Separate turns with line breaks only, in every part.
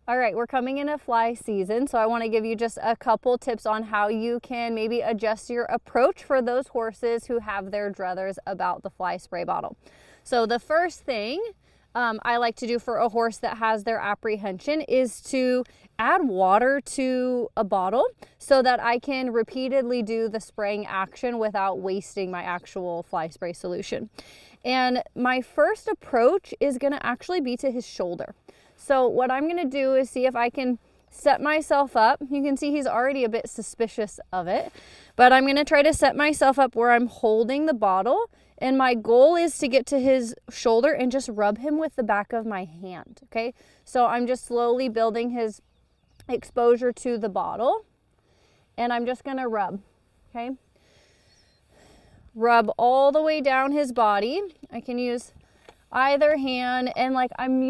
All right, we're coming into fly season, so I want to give you just a couple tips on how you can maybe adjust your approach for those horses who have their druthers about the fly spray bottle. So the first thing I like to do for a horse that has their apprehension is to add water to a bottle so that I can repeatedly do the spraying action without wasting my actual fly spray solution. And my first approach is going to actually be to his shoulder. So what I'm going to do is see if I can set myself up. You can see he's already a bit suspicious of it, but I'm going to try to set myself up where I'm holding the bottle, and my goal is to get to his shoulder and just rub him with the back of my hand, okay? So I'm just slowly building his exposure to the bottle, and I'm just going to rub, okay? Rub all the way down his body. I can use either hand, and like I'm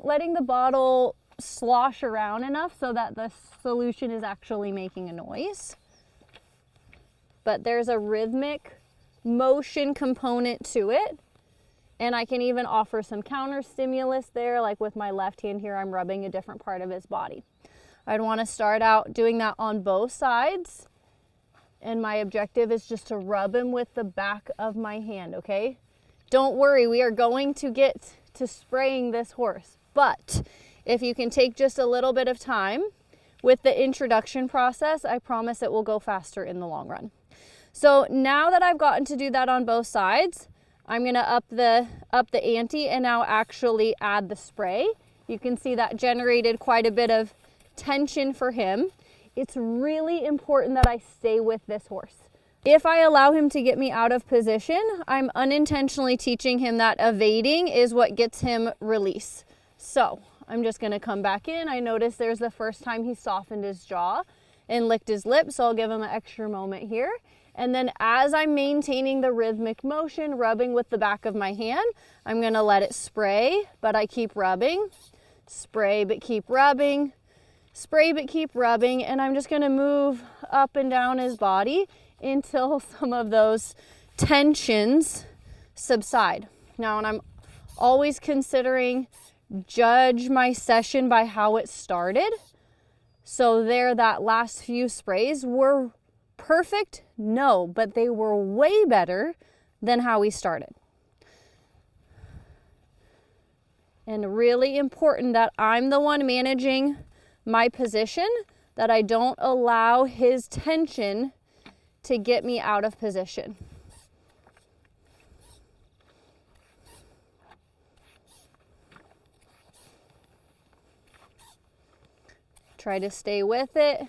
letting the bottle slosh around enough so that the solution is actually making a noise. But there's a rhythmic motion component to it. And I can even offer some counter stimulus there, like with my left hand here, I'm rubbing a different part of his body. I'd want to start out doing that on both sides. And my objective is just to rub him with the back of my hand, okay? Don't worry, we are going to get to spraying this horse. But if you can take just a little bit of time with the introduction process, I promise it will go faster in the long run. So now that I've gotten to do that on both sides, I'm gonna up the ante and now actually add the spray. You can see that generated quite a bit of tension for him. It's really important that I stay with this horse. If I allow him to get me out of position, I'm unintentionally teaching him that evading is what gets him release. So I'm just gonna come back in. I notice there's the first time he softened his jaw and licked his lips, so I'll give him an extra moment here. And then as I'm maintaining the rhythmic motion, rubbing with the back of my hand, I'm gonna let it spray, but I keep rubbing. Spray, but keep rubbing. Spray, but keep rubbing. And I'm just gonna move up and down his body until some of those tensions subside. Now, and I'm always considering judge my session by how it started. So that last few sprays were perfect? No, but they were way better than how we started. And really important that I'm the one managing my position, that I don't allow his tension to get me out of position. Try to stay with it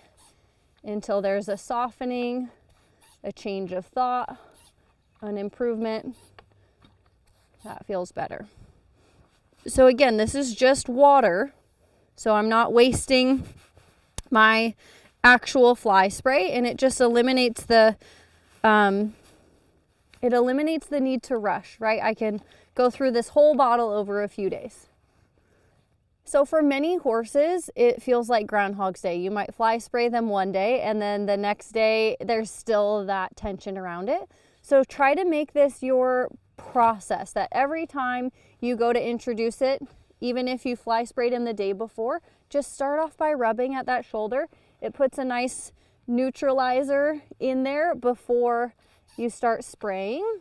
until there's a softening, a change of thought, an improvement. That feels better. So again, this is just water, so I'm not wasting my actual fly spray, and it just eliminates the need to rush, right? I can go through this whole bottle over a few days. So for many horses, it feels like Groundhog's Day. You might fly spray them one day, and then the next day there's still that tension around it. So try to make this your process, that every time you go to introduce it, even if you fly sprayed him the day before, just start off by rubbing at that shoulder. It puts a nice neutralizer in there before you start spraying.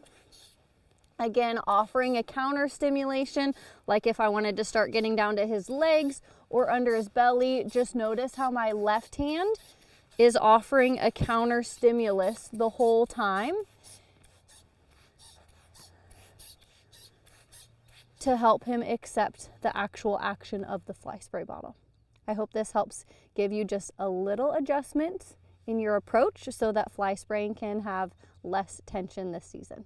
Again, offering a counter stimulation, like if I wanted to start getting down to his legs or under his belly, just notice how my left hand is offering a counter stimulus the whole time to help him accept the actual action of the fly spray bottle. I hope this helps give you just a little adjustment in your approach so that fly spraying can have less tension this season.